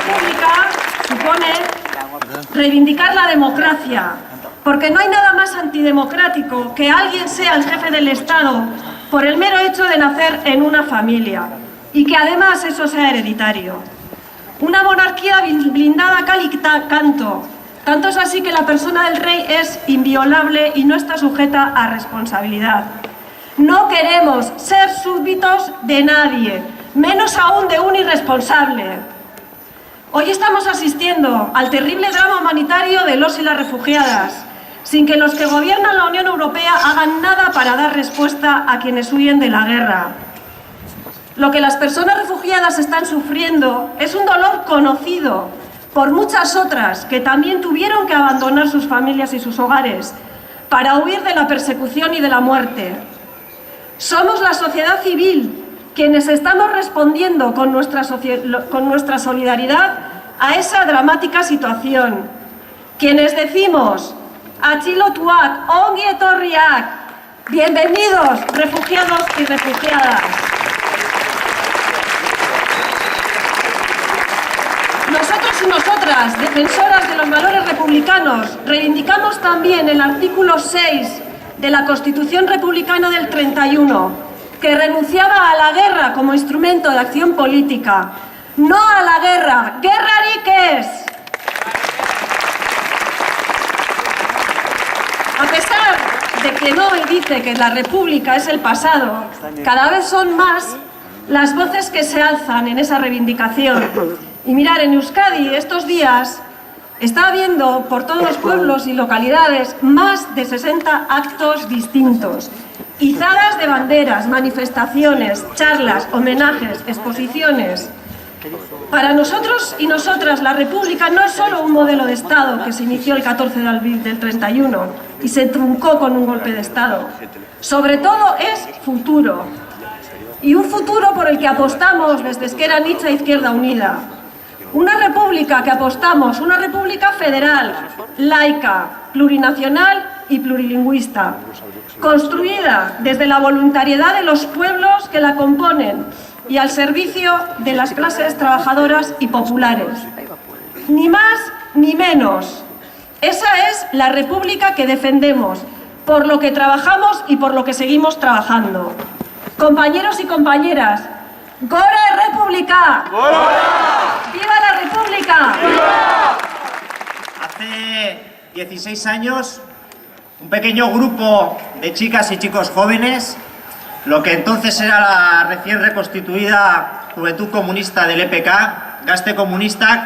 república supone reivindicar la democracia, porque no hay nada más antidemocrático que alguien sea el jefe del Estado por el mero hecho de nacer en una familia y que además eso sea hereditario. Una monarquía blindada a cal y canto. Tanto es así que la persona del rey es inviolable y no está sujeta a responsabilidad. No queremos ser súbditos de nadie, menos aún de un irresponsable. Hoy estamos asistiendo al terrible drama humanitario de los y las refugiadas, sin que los que gobiernan la Unión Europea hagan nada para dar respuesta a quienes huyen de la guerra. Lo que las personas refugiadas están sufriendo es un dolor conocido por muchas otras que también tuvieron que abandonar sus familias y sus hogares para huir de la persecución y de la muerte. Somos la sociedad civil quienes estamos respondiendo con nuestra solidaridad a esa dramática situación. Quienes decimos, Atxilotuak, ongi etorriak, bienvenidos refugiados y refugiadas. Nosotros y nosotras, defensoras de los valores republicanos, reivindicamos también el artículo 6 de la Constitución Republicana del 31, que renunciaba a la guerra como instrumento de acción política. No a la guerra, guerrarik ez. A pesar de que hoy dice que la República es el pasado, cada vez son más las voces que se alzan en esa reivindicación. Y mirar, en Euskadi estos días está habiendo por todos los pueblos y localidades más de 60 actos distintos. Izadas de banderas, manifestaciones, charlas, homenajes, exposiciones. Para nosotros y nosotras, la República no es solo un modelo de Estado que se inició el 14 de abril del 31 y se truncó con un golpe de Estado. Sobre todo es futuro. Y un futuro por el que apostamos desde Ezker Anitza Izquierda Unida. Una república que apostamos, una república federal, laica, plurinacional y plurilingüista, construida desde la voluntariedad de los pueblos que la componen y al servicio de las clases trabajadoras y populares. Ni más ni menos. Esa es la república que defendemos, por lo que trabajamos y por lo que seguimos trabajando. Compañeros y compañeras, ¡Gora República! ¡Gora! ¡Viva la República! ¡Viva! Hace 16 años, un pequeño grupo de chicas y chicos jóvenes, lo que entonces era la recién reconstituida Juventud Comunista del EPK, Gazte Komunistak,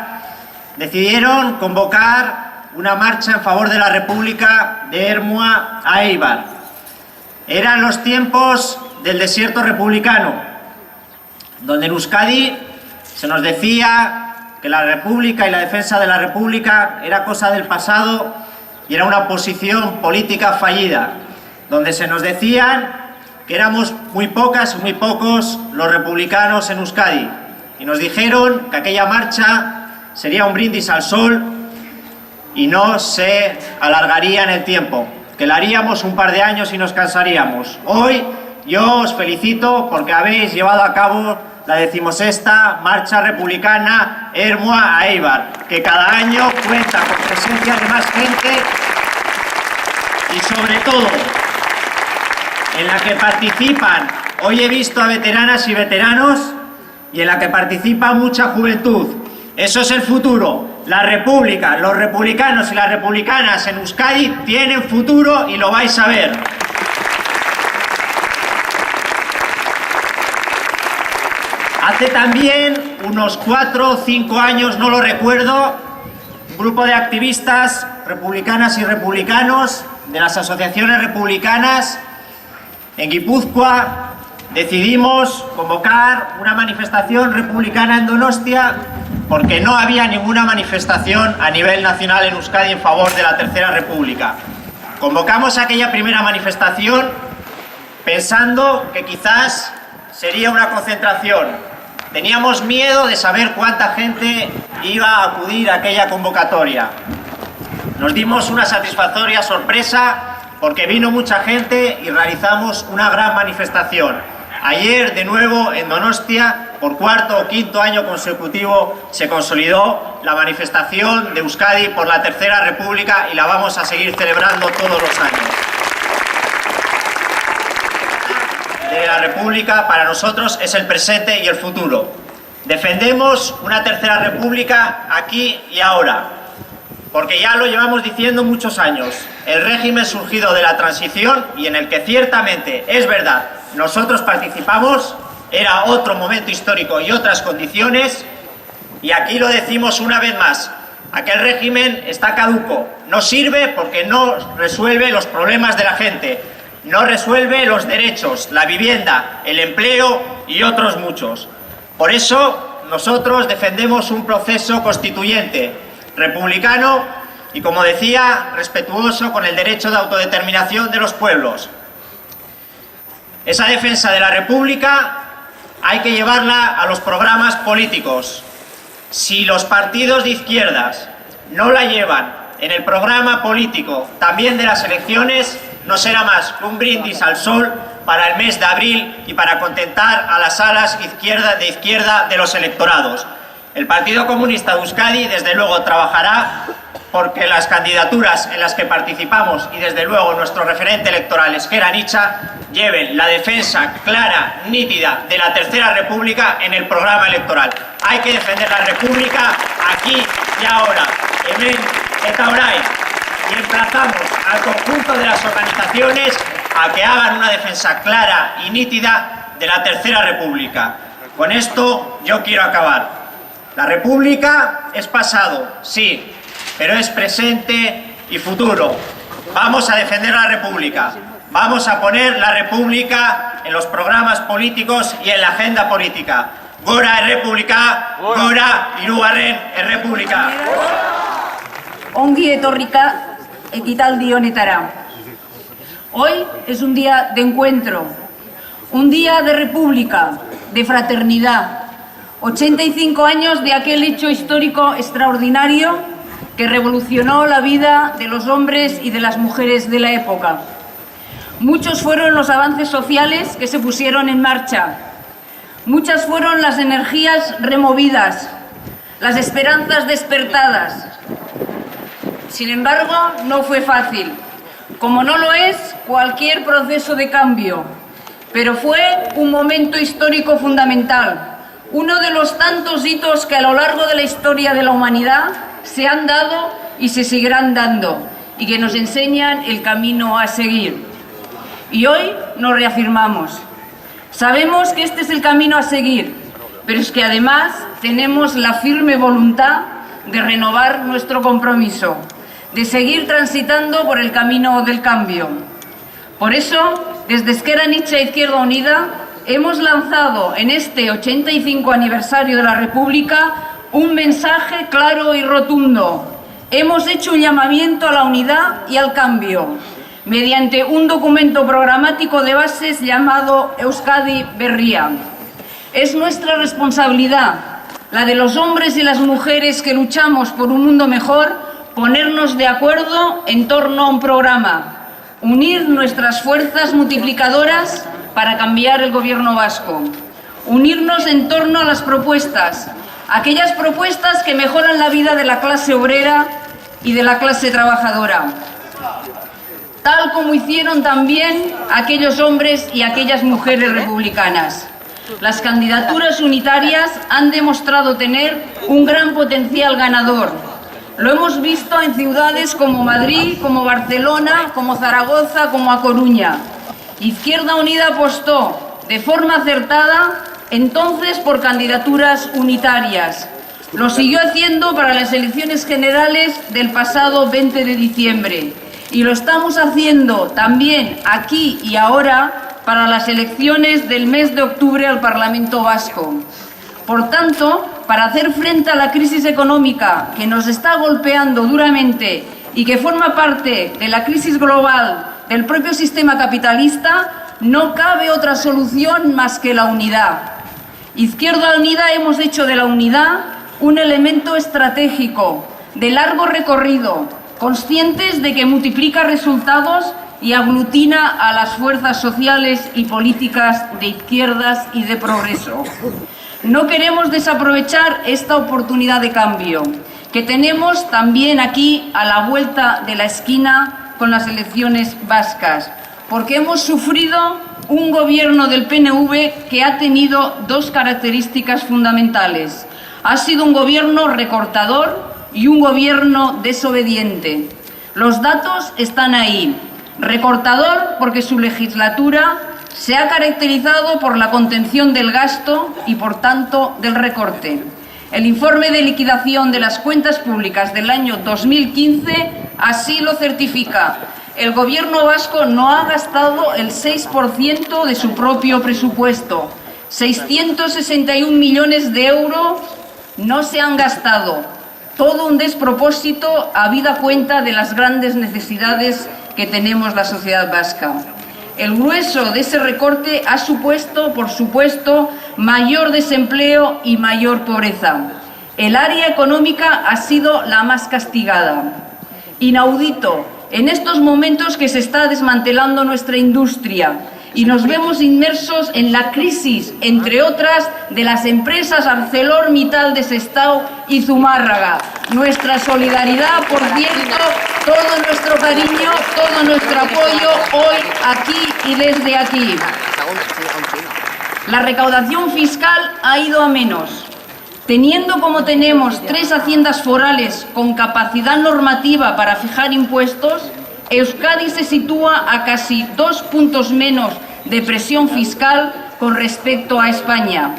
decidieron convocar una marcha en favor de la República de Ermua a Eibar. Eran los tiempos del desierto republicano, donde en Euskadi se nos decía que la República y la defensa de la República era cosa del pasado y era una posición política fallida, donde se nos decían que éramos muy pocas y muy pocos los republicanos en Euskadi, y nos dijeron que aquella marcha sería un brindis al sol y no se alargaría en el tiempo, que la haríamos un par de años y nos cansaríamos. Hoy yo os felicito porque habéis llevado a cabo la 16ª Marcha Republicana Ermua a Eibar, que cada año cuenta con presencia de más gente y sobre todo en la que participan, hoy he visto a veteranas y veteranos, y en la que participa mucha juventud. Eso es el futuro. La República, los republicanos y las republicanas en Euskadi tienen futuro y lo vais a ver. Hace también unos 4 o 5 años, no lo recuerdo, un grupo de activistas republicanas y republicanos de las asociaciones republicanas en Guipúzcoa decidimos convocar una manifestación republicana en Donostia porque no había ninguna manifestación a nivel nacional en Euskadi en favor de la Tercera República. Convocamos aquella primera manifestación pensando que quizás sería una concentración. Teníamos miedo de saber cuánta gente iba a acudir a aquella convocatoria. Nos dimos una satisfactoria sorpresa porque vino mucha gente y realizamos una gran manifestación. Ayer, de nuevo, en Donostia, por cuarto o quinto año consecutivo, se consolidó la manifestación de Euskadi por la Tercera República y la vamos a seguir celebrando todos los años. De la República para nosotros es el presente y el futuro. Defendemos una Tercera República aquí y ahora, porque ya lo llevamos diciendo muchos años. El régimen surgido de la transición y en el que ciertamente, es verdad, nosotros participamos, era otro momento histórico y otras condiciones, y aquí lo decimos una vez más, aquel régimen está caduco, no sirve porque no resuelve los problemas de la gente, no resuelve los derechos, la vivienda, el empleo y otros muchos. Por eso nosotros defendemos un proceso constituyente, republicano y, como decía, respetuoso con el derecho de autodeterminación de los pueblos. Esa defensa de la República hay que llevarla a los programas políticos. Si los partidos de izquierdas no la llevan en el programa político también de las elecciones, no será más que un brindis al sol para el mes de abril y para contentar a las alas de izquierda de los electorados. El Partido Comunista de Euskadi, desde luego, trabajará porque las candidaturas en las que participamos y, desde luego, nuestro referente electoral, Ezker Anitza, lleven la defensa clara, nítida de la Tercera República en el programa electoral. Hay que defender la República aquí y ahora. Hemen eta orain. Y emplazamos al conjunto de las organizaciones a que hagan una defensa clara y nítida de la Tercera República. Con esto yo quiero acabar. La República es pasado, sí, pero es presente y futuro. Vamos a defender la República. Vamos a poner la República en los programas políticos y en la agenda política. Gora Errepublika, gora hirugarren Errepublika. Ongi etorrika ekitaldi honetara. Hoy es un día de encuentro, un día de república, de fraternidad. 85 años de aquel hecho histórico extraordinario que revolucionó la vida de los hombres y de las mujeres de la época. Muchos fueron los avances sociales que se pusieron en marcha. Muchas fueron las energías removidas, las esperanzas despertadas. Sin embargo, no fue fácil, como no lo es cualquier proceso de cambio, pero fue un momento histórico fundamental, uno de los tantos hitos que a lo largo de la historia de la humanidad se han dado y se seguirán dando, y que nos enseñan el camino a seguir. Y hoy nos reafirmamos. Sabemos que este es el camino a seguir, pero es que además tenemos la firme voluntad de renovar nuestro compromiso, de seguir transitando por el camino del cambio. Por eso, desde Ezker Anitza Izquierda Unida, hemos lanzado en este 85 aniversario de la República un mensaje claro y rotundo. Hemos hecho un llamamiento a la unidad y al cambio, mediante un documento programático de bases llamado Euskadi Berria. Es nuestra responsabilidad, la de los hombres y las mujeres que luchamos por un mundo mejor, ponernos de acuerdo en torno a un programa, unir nuestras fuerzas multiplicadoras para cambiar el gobierno vasco, unirnos en torno a las propuestas, aquellas propuestas que mejoran la vida de la clase obrera y de la clase trabajadora, tal como hicieron también aquellos hombres y aquellas mujeres republicanas. Las candidaturas unitarias han demostrado tener un gran potencial ganador. Lo hemos visto en ciudades como Madrid, como Barcelona, como Zaragoza, como A Coruña. Izquierda Unida apostó de forma acertada entonces por candidaturas unitarias. Lo siguió haciendo para las elecciones generales del pasado 20 de diciembre. Y lo estamos haciendo también aquí y ahora para las elecciones del mes de octubre al Parlamento Vasco. Por tanto, para hacer frente a la crisis económica que nos está golpeando duramente y que forma parte de la crisis global del propio sistema capitalista, no cabe otra solución más que la unidad. Izquierda Unida hemos hecho de la unidad un elemento estratégico, de largo recorrido, conscientes de que multiplica resultados y aglutina a las fuerzas sociales y políticas de izquierdas y de progreso. No queremos desaprovechar esta oportunidad de cambio que tenemos también aquí a la vuelta de la esquina con las elecciones vascas, porque hemos sufrido un gobierno del PNV que ha tenido dos características fundamentales. Ha sido un gobierno recortador y un gobierno desobediente. Los datos están ahí. Recortador porque su legislatura se ha caracterizado por la contención del gasto y, por tanto, del recorte. El informe de liquidación de las cuentas públicas del año 2015 así lo certifica. El Gobierno vasco no ha gastado el 6% de su propio presupuesto. 661 millones de euros no se han gastado. Todo un despropósito habida cuenta de las grandes necesidades que tenemos la sociedad vasca. El grueso de ese recorte ha supuesto, por supuesto, mayor desempleo y mayor pobreza. El área económica ha sido la más castigada. Inaudito, en estos momentos que se está desmantelando nuestra industria y nos vemos inmersos en la crisis, entre otras, de las empresas ArcelorMittal de Sestao y Zumárraga. Nuestra solidaridad, por cierto, todo nuestro cariño, todo nuestro apoyo hoy, aquí y desde aquí. La recaudación fiscal ha ido a menos. Teniendo como tenemos 3 haciendas forales con capacidad normativa para fijar impuestos, Euskadi se sitúa a casi 2 puntos menos de presión fiscal con respecto a España.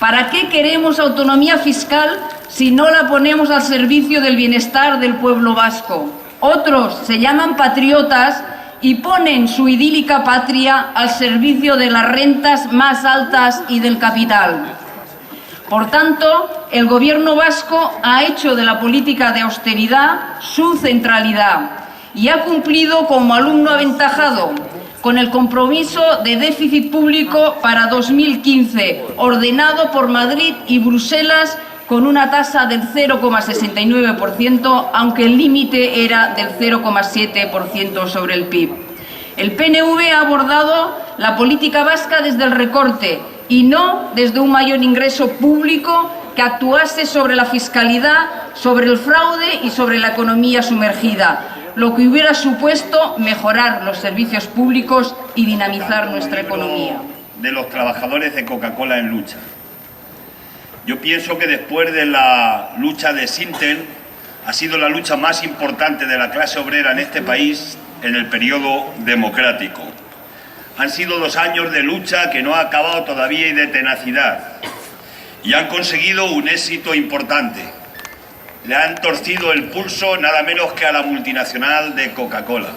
¿Para qué queremos autonomía fiscal si no la ponemos al servicio del bienestar del pueblo vasco? Otros se llaman patriotas y ponen su idílica patria al servicio de las rentas más altas y del capital. Por tanto, el Gobierno vasco ha hecho de la política de austeridad su centralidad y ha cumplido como alumno aventajado con el compromiso de déficit público para 2015, ordenado por Madrid y Bruselas con una tasa del 0,69%, aunque el límite era del 0,7% sobre el PIB. El PNV ha abordado la política vasca desde el recorte y no desde un mayor ingreso público que actuase sobre la fiscalidad, sobre el fraude y sobre la economía sumergida, lo que hubiera supuesto mejorar los servicios públicos y dinamizar nuestra economía. De los trabajadores de Coca-Cola en lucha. Yo pienso que después de la lucha de Sintel, ha sido la lucha más importante de la clase obrera en este país en el periodo democrático. Han sido 2 años de lucha que no ha acabado todavía y de tenacidad. Y han conseguido un éxito importante. Le han torcido el pulso nada menos que a la multinacional de Coca-Cola.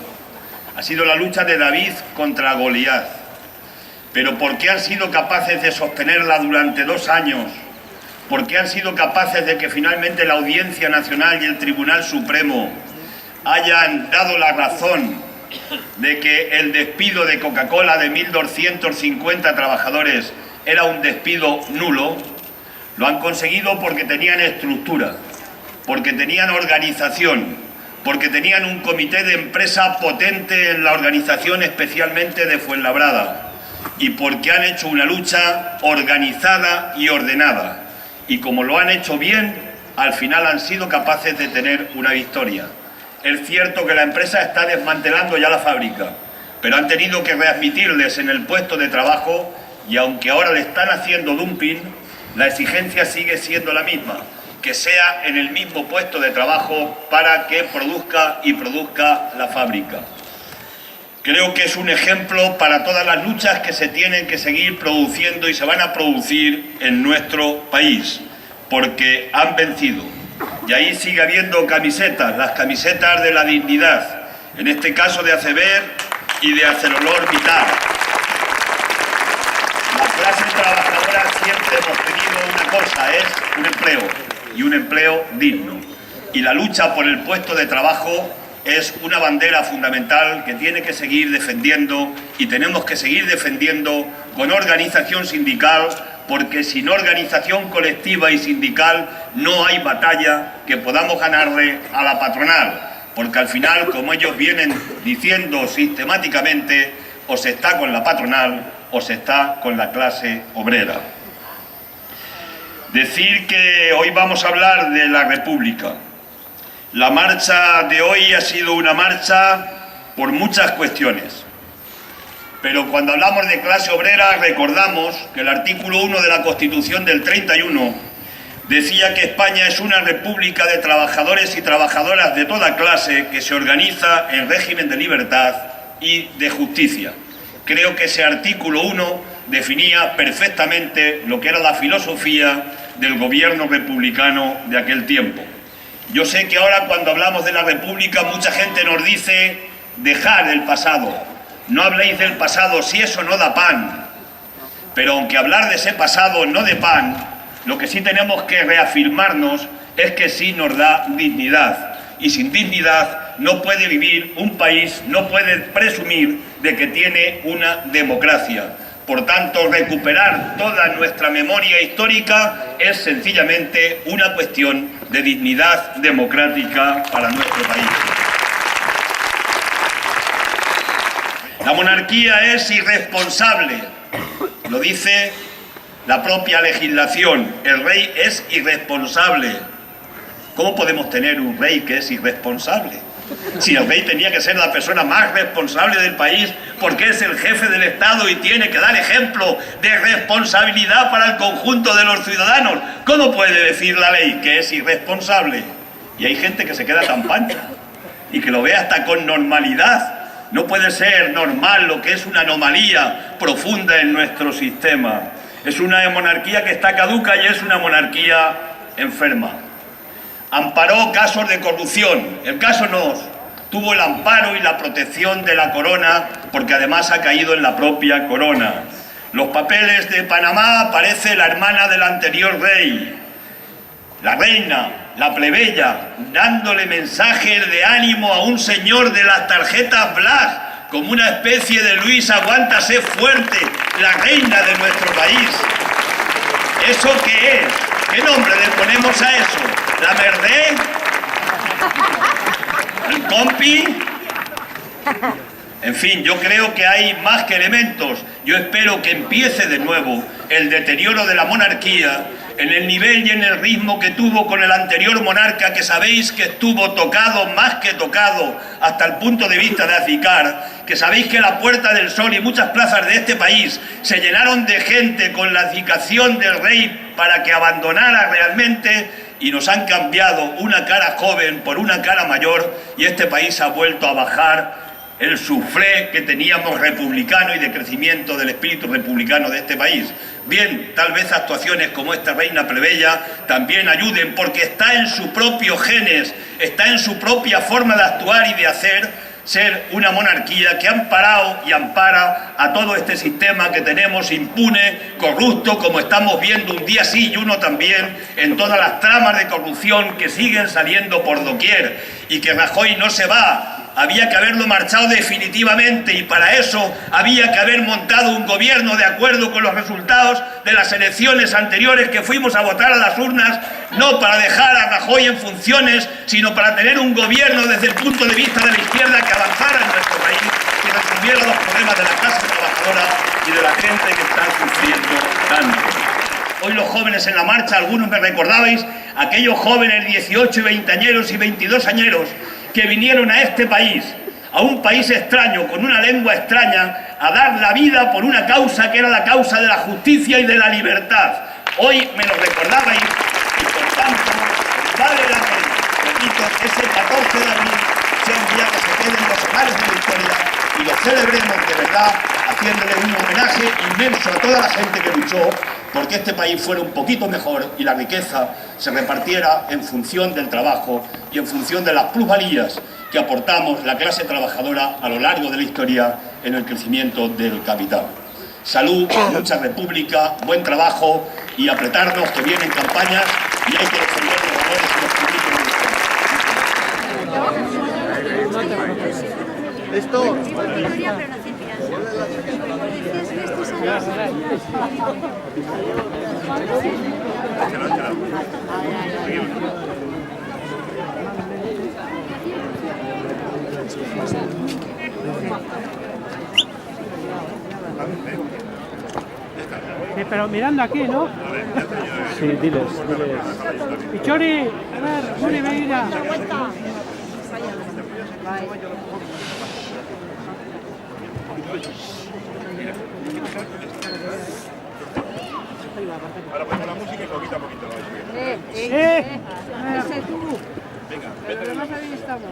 Ha sido la lucha de David contra Goliat. Pero ¿por qué han sido capaces de sostenerla durante 2 años? ¿Por qué han sido capaces de que finalmente la Audiencia Nacional y el Tribunal Supremo hayan dado la razón de que el despido de Coca-Cola de 1.250 trabajadores era un despido nulo? Lo han conseguido porque tenían estructura, porque tenían organización, porque tenían un comité de empresa potente en la organización, especialmente de Fuenlabrada, y porque han hecho una lucha organizada y ordenada. Y como lo han hecho bien, al final han sido capaces de tener una victoria. Es cierto que la empresa está desmantelando ya la fábrica, pero han tenido que readmitirles en el puesto de trabajo y aunque ahora le están haciendo dumping, la exigencia sigue siendo la misma, que sea en el mismo puesto de trabajo para que produzca la fábrica. Creo que es un ejemplo para todas las luchas que se tienen que seguir produciendo y se van a producir en nuestro país, porque han vencido. Y ahí sigue habiendo camisetas, las camisetas de la dignidad, en este caso de ACEBER y de ArcelorMittal. La clase trabajadora siempre hemos tenido una cosa, es un empleo, y un empleo digno. Y la lucha por el puesto de trabajo es una bandera fundamental que tiene que seguir defendiendo y tenemos que seguir defendiendo con organización sindical, porque sin organización colectiva y sindical no hay batalla que podamos ganarle a la patronal. porque al final, como ellos vienen diciendo sistemáticamente, o se está con la patronal o se está con la clase obrera. Decir que hoy vamos a hablar de la República. La marcha de hoy ha sido una marcha por muchas cuestiones. Pero cuando hablamos de clase obrera recordamos que el artículo 1 de la Constitución del 31 decía que España es una república de trabajadores y trabajadoras de toda clase que se organiza en régimen de libertad y de justicia. Creo que ese artículo 1 definía perfectamente lo que era la filosofía del gobierno republicano de aquel tiempo. Yo sé que ahora cuando hablamos de la República mucha gente nos dice dejar el pasado. No habléis del pasado si eso no da pan. Pero aunque hablar de ese pasado no dé pan, lo que sí tenemos que reafirmarnos es que sí nos da dignidad. Y sin dignidad no puede vivir un país, no puede presumir de que tiene una democracia. Por tanto, recuperar toda nuestra memoria histórica es sencillamente una cuestión de dignidad democrática para nuestro país. La monarquía es irresponsable, lo dice la propia legislación. El rey es irresponsable. ¿Cómo podemos tener un rey que es irresponsable? Si el rey tenía que ser la persona más responsable del país porque es el jefe del Estado y tiene que dar ejemplo de responsabilidad para el conjunto de los ciudadanos, ¿cómo puede decir la ley que es irresponsable? Y hay gente que se queda tan pancha y que lo ve hasta con normalidad. No puede ser normal lo que es una anomalía profunda en nuestro sistema. Es una monarquía que está caduca y es una monarquía enferma. Amparó casos de corrupción. El caso Nos tuvo el amparo y la protección de la corona, porque además ha caído en la propia corona. Los papeles de Panamá aparece la hermana del anterior rey, la reina, la plebeya, dándole mensajes de ánimo a un señor de las tarjetas Black, como una especie de Luis aguántase fuerte, la reina de nuestro país. ¿Eso qué es? ¿Qué nombre le ponemos a eso? ¿La Merdé? ¿El compi? En fin, yo creo que hay más que elementos. Yo espero que empiece de nuevo el deterioro de la monarquía en el nivel y en el ritmo que tuvo con el anterior monarca, que sabéis que estuvo tocado, más que tocado, hasta el punto de vista de acicar, que sabéis que la Puerta del Sol y muchas plazas de este país se llenaron de gente con la abdicación del rey para que abandonara realmente, y nos han cambiado una cara joven por una cara mayor, y este país ha vuelto a bajar el suflé que teníamos republicano y de crecimiento del espíritu republicano de este país. Bien, tal vez actuaciones como esta reina plebeya también ayuden, porque está en su propio genes, está en su propia forma de actuar y de hacer, ser una monarquía que ha amparado y ampara a todo este sistema que tenemos impune, corrupto, como estamos viendo un día sí y uno también, en todas las tramas de corrupción que siguen saliendo por doquier, y que Rajoy no se va. Había que haberlo marchado definitivamente, y para eso había que haber montado un gobierno de acuerdo con los resultados de las elecciones anteriores que fuimos a votar a las urnas, no para dejar a Rajoy en funciones, sino para tener un gobierno desde el punto de vista de la izquierda que avanzara en nuestro país, que resolviera los problemas de la clase trabajadora y de la gente que está sufriendo tanto. Hoy los jóvenes en la marcha, algunos me recordabais, aquellos jóvenes 18 y 20 añeros y 22 añeros que vinieron a este país, a un país extraño, con una lengua extraña, a dar la vida por una causa que era la causa de la justicia y de la libertad. Hoy me lo recordabais y por tanto vale la pena, repito, ese 14 de abril sea un día que se quede en los anales de la historia y lo celebremos de verdad, haciéndole un homenaje inmenso a toda la gente que luchó porque este país fuera un poquito mejor y la riqueza se repartiera en función del trabajo y en función de las plusvalías que aportamos la clase trabajadora a lo largo de la historia en el crecimiento del capital. Salud, mucha república, buen trabajo y apretarnos, que vienen campañas y hay que defender los valores y los principios de Esto... pero mirando aquí, ¿no? Sí, diles. Pichori, a ver, Muri, venga. Ahora ponemos la música y poquito a poquito. Ese tú. Venga, Pero además ahí estamos.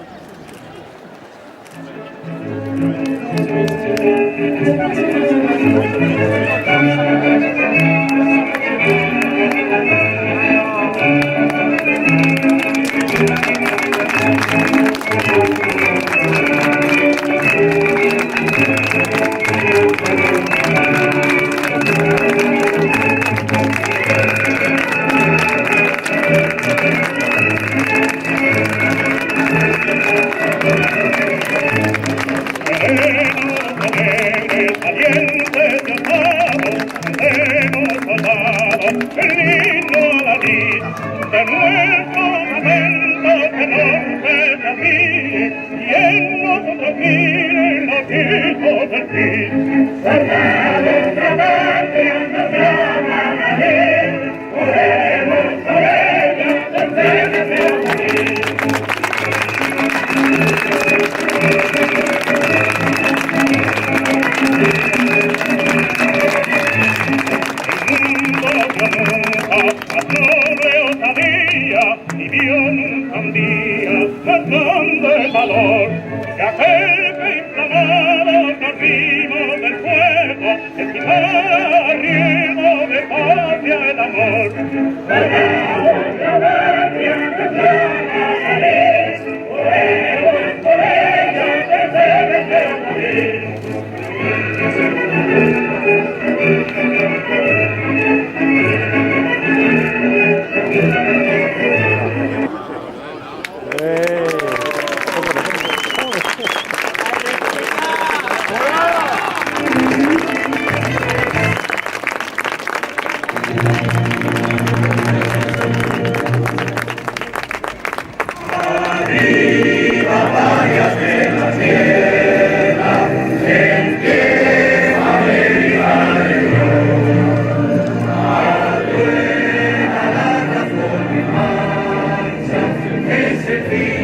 Ese